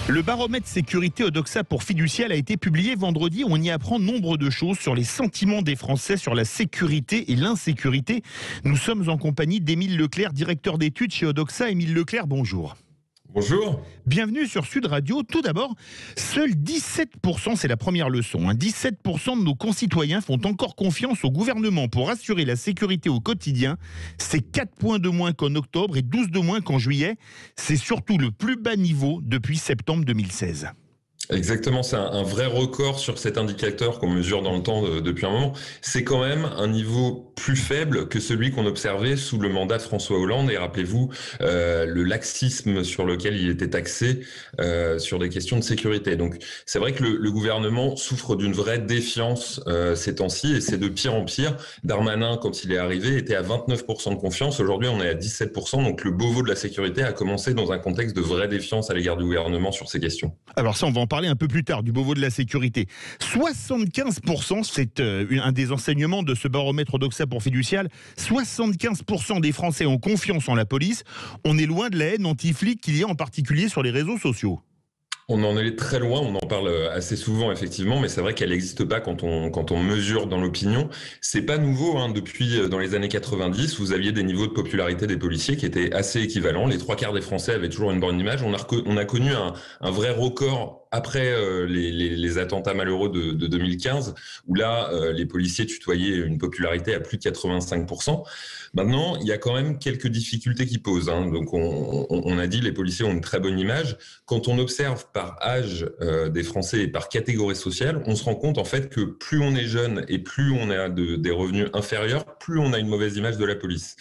Le baromètre sécurité Odoxa pour Fiducial a été publié vendredi. On y apprend nombre de choses sur les sentiments des Français sur la sécurité et l'insécurité. Nous sommes en compagnie d'Émile Leclerc, directeur d'études chez Odoxa. Émile Leclerc, bonjour. Bonjour. Bienvenue sur Sud Radio. Tout d'abord, seuls 17%, c'est la première leçon, 17% de nos concitoyens font encore confiance au gouvernement pour assurer la sécurité au quotidien. C'est 4 points de moins qu'en octobre et 12 de moins qu'en juillet. C'est surtout le plus bas niveau depuis septembre 2016. Exactement, c'est un vrai record sur cet indicateur qu'on mesure dans le temps depuis un moment. C'est quand même un niveau plus faible que celui qu'on observait sous le mandat de François Hollande. Et rappelez-vous le laxisme sur lequel il était taxé sur des questions de sécurité. Donc c'est vrai que le gouvernement souffre d'une vraie défiance ces temps-ci et c'est de pire en pire. Darmanin, quand il est arrivé, était à 29% de confiance. Aujourd'hui, on est à 17%. Donc le Beauvau de la sécurité a commencé dans un contexte de vraie défiance à l'égard du gouvernement sur ces questions. Alors ça, on va en parler un peu plus tard du Beauvau de la sécurité. 75%, c'est un des enseignements de ce baromètre Odoxa pour Fiducial. 75% des Français ont confiance en la police. On est loin de la haine anti-flic qu'il y a en particulier sur les réseaux sociaux. On en est très loin, on en parle assez souvent effectivement, mais c'est vrai qu'elle n'existe pas quand on mesure dans l'opinion. C'est pas nouveau, depuis dans les années 90, vous aviez des niveaux de popularité des policiers qui étaient assez équivalents. Les 3/4 des Français avaient toujours une bonne image. On a connu un vrai record après les attentats malheureux de 2015, où là, les policiers tutoyaient une popularité à plus de 85%. Maintenant, il y a quand même quelques difficultés qui posent. Donc, on a dit les policiers ont une très bonne image. Quand on observe par âge des Français et par catégorie sociale, on se rend compte en fait que plus on est jeune et plus on a des revenus inférieurs, plus on a une mauvaise image de la police.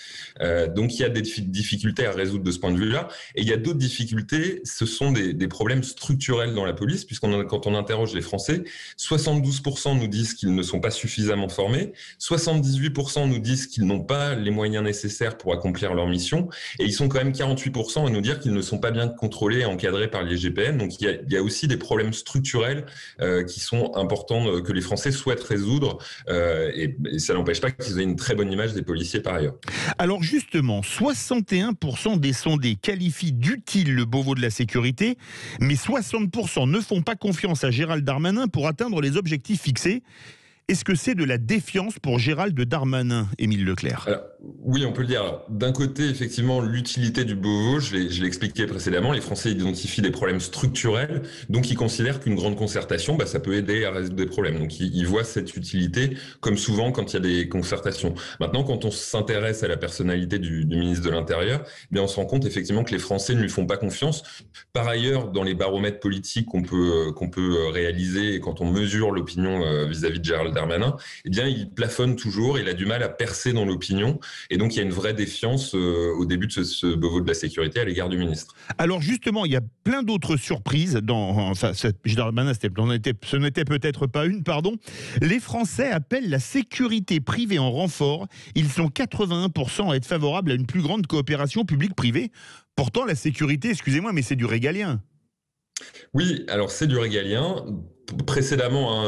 Donc, il y a des difficultés à résoudre de ce point de vue-là. Et il y a d'autres difficultés, ce sont des problèmes structurels dans la police, quand on interroge les Français, 72% nous disent qu'ils ne sont pas suffisamment formés, 78% nous disent qu'ils n'ont pas les moyens nécessaires pour accomplir leur mission, et ils sont quand même 48% à nous dire qu'ils ne sont pas bien contrôlés et encadrés par les GPN. Donc il y a aussi des problèmes structurels qui sont importants, que les Français souhaitent résoudre, et ça n'empêche pas qu'ils aient une très bonne image des policiers par ailleurs. Alors justement, 61% des sondés qualifient d'utile le Beauvau de la sécurité, mais 60% ne font pas confiance à Gérald Darmanin pour atteindre les objectifs fixés. Est-ce que c'est de la défiance pour Gérald Darmanin, Émile Leclerc ? Alors, oui, on peut le dire. Alors, d'un côté, effectivement, l'utilité du Beauvau, je l'ai expliqué précédemment, les Français identifient des problèmes structurels, donc ils considèrent qu'une grande concertation, ça peut aider à résoudre des problèmes. Donc ils voient cette utilité, comme souvent quand il y a des concertations. Maintenant, quand on s'intéresse à la personnalité du ministre de l'Intérieur, on se rend compte effectivement que les Français ne lui font pas confiance. Par ailleurs, dans les baromètres politiques qu'on peut réaliser, et quand on mesure l'opinion vis-à-vis de Gérald Darmanin, il plafonne toujours, il a du mal à percer dans l'opinion, et donc il y a une vraie défiance au début de ce Beauvau de la sécurité à l'égard du ministre. Alors justement, il y a plein d'autres surprises Darmanin, ce n'était peut-être pas une, pardon. Les Français appellent la sécurité privée en renfort. Ils sont 81% à être favorables à une plus grande coopération publique-privée. Pourtant, la sécurité, excusez-moi, mais c'est du régalien. Oui, alors c'est du régalien. Précédemment,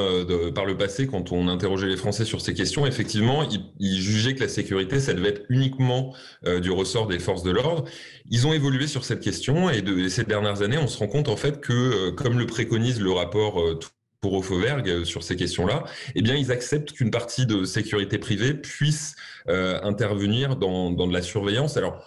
par le passé, quand on interrogeait les Français sur ces questions, effectivement, ils jugeaient que la sécurité, ça devait être uniquement du ressort des forces de l'ordre. Ils ont évolué sur cette question et ces dernières années, on se rend compte en fait que, comme le préconise le rapport pour Fauvergue sur ces questions-là, ils acceptent qu'une partie de sécurité privée puisse intervenir dans de la surveillance. Alors,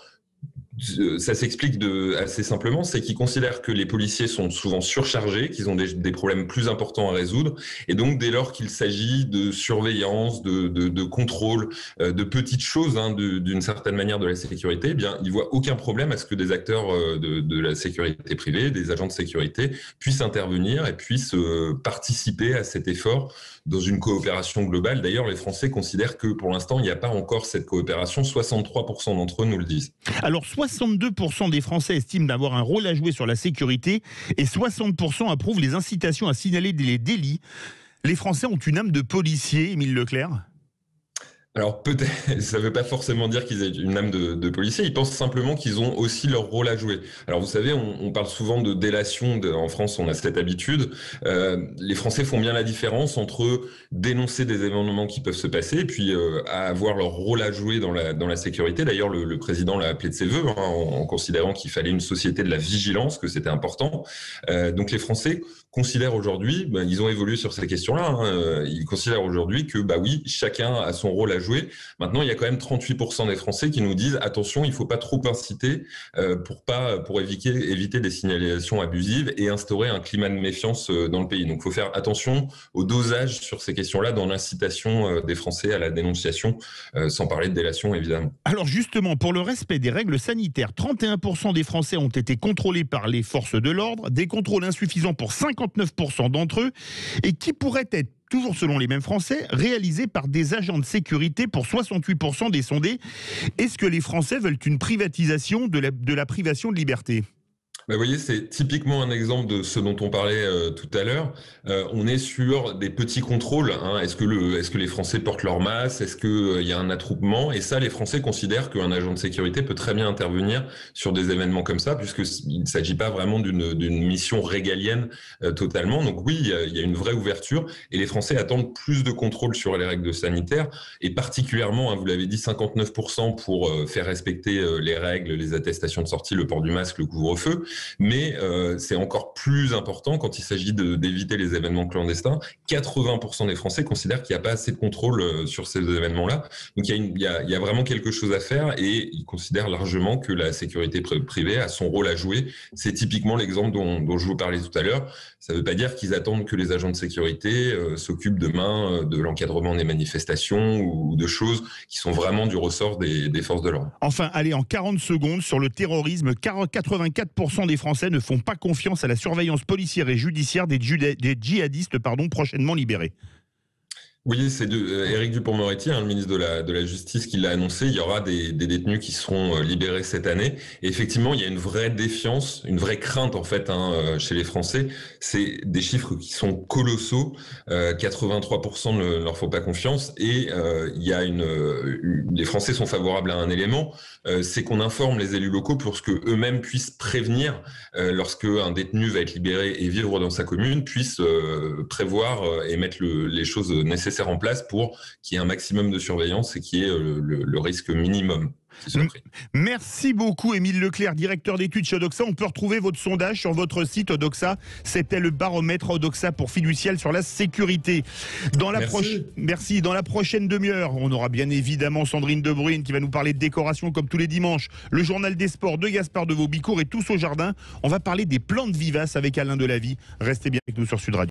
ça s'explique assez simplement, c'est qu'ils considèrent que les policiers sont souvent surchargés, qu'ils ont des problèmes plus importants à résoudre, et donc dès lors qu'il s'agit de surveillance, de contrôle, de petites choses, d'une certaine manière de la sécurité, ils voient aucun problème à ce que des acteurs de la sécurité privée, des agents de sécurité, puissent intervenir et puissent participer à cet effort dans une coopération globale. D'ailleurs, les Français considèrent que pour l'instant, il n'y a pas encore cette coopération. 63% d'entre eux nous le disent. Alors, 62% des Français estiment d'avoir un rôle à jouer sur la sécurité et 60% approuvent les incitations à signaler les délits. Les Français ont une âme de policier, Émile Leclerc ? Alors peut-être, ça ne veut pas forcément dire qu'ils aient une âme de policier, ils pensent simplement qu'ils ont aussi leur rôle à jouer. Alors vous savez, on parle souvent de délation, en France on a cette habitude. Les Français font bien la différence entre dénoncer des événements qui peuvent se passer et puis à avoir leur rôle à jouer dans la sécurité. D'ailleurs le président l'a appelé de ses voeux, hein, en considérant qu'il fallait une société de la vigilance, que c'était important. Donc les Français considèrent aujourd'hui, ils ont évolué sur ces questions-là, hein, ils considèrent aujourd'hui que bah oui, chacun a son rôle à jouer. Maintenant, il y a quand même 38% des Français qui nous disent attention, il ne faut pas trop inciter pour éviter des signalations abusives et instaurer un climat de méfiance dans le pays. Donc, il faut faire attention au dosage sur ces questions-là dans l'incitation des Français à la dénonciation, sans parler de délation, évidemment. Alors justement, pour le respect des règles sanitaires, 31% des Français ont été contrôlés par les forces de l'ordre, des contrôles insuffisants pour 59% d'entre eux, et qui pourraient être, toujours selon les mêmes Français, réalisés par des agents de sécurité pour 68% des sondés. Est-ce que les Français veulent une privatisation de la privation de liberté ? Vous voyez, c'est typiquement un exemple de ce dont on parlait tout à l'heure. On est sur des petits contrôles. Hein. Est-ce que les Français portent leur masque? Est-ce qu'il y a un attroupement? Et ça, les Français considèrent qu'un agent de sécurité peut très bien intervenir sur des événements comme ça, puisqu'il ne s'agit pas vraiment d'une mission régalienne totalement. Donc oui, il y a une vraie ouverture. Et les Français attendent plus de contrôles sur les règles sanitaires. Et particulièrement, hein, vous l'avez dit, 59% pour faire respecter les règles, les attestations de sortie, le port du masque, le couvre-feu. Mais c'est encore plus important quand il s'agit d'éviter les événements clandestins. 80% des Français considèrent qu'il n'y a pas assez de contrôle sur ces événements-là. Donc il y a vraiment quelque chose à faire et ils considèrent largement que la sécurité privée a son rôle à jouer. C'est typiquement l'exemple dont je vous parlais tout à l'heure. Ça ne veut pas dire qu'ils attendent que les agents de sécurité s'occupent demain de l'encadrement des manifestations ou de choses qui sont vraiment du ressort des forces de l'ordre. Enfin, allez, en 40 secondes, sur le terrorisme, 84% des Français ne font pas confiance à la surveillance policière et judiciaire des djihadistes prochainement libérés. Oui, c'est Éric Dupond-Moretti, hein, le ministre de la Justice, qui l'a annoncé. Il y aura des détenus qui seront libérés cette année. Et effectivement, il y a une vraie défiance, une vraie crainte en fait hein, chez les Français. C'est des chiffres qui sont colossaux. 83% ne leur font pas confiance. Et il y a les Français sont favorables à un élément, c'est qu'on informe les élus locaux pour que eux-mêmes puissent prévenir lorsque un détenu va être libéré et vivre dans sa commune, puissent prévoir et mettre les choses nécessaires en place pour qu'il y ait un maximum de surveillance et qu'il y ait le risque minimum. Merci beaucoup Émile Leclerc, directeur d'études chez Odoxa. On peut retrouver votre sondage sur votre site Odoxa. C'était le baromètre Odoxa pour Fiducial sur la sécurité. Merci. Dans la prochaine demi-heure, on aura bien évidemment Sandrine Debruyne qui va nous parler de décoration comme tous les dimanches. Le journal des sports de Gaspard de Vaubicourt et Tous au jardin. On va parler des plantes vivaces avec Alain Delavie. Restez bien avec nous sur Sud Radio.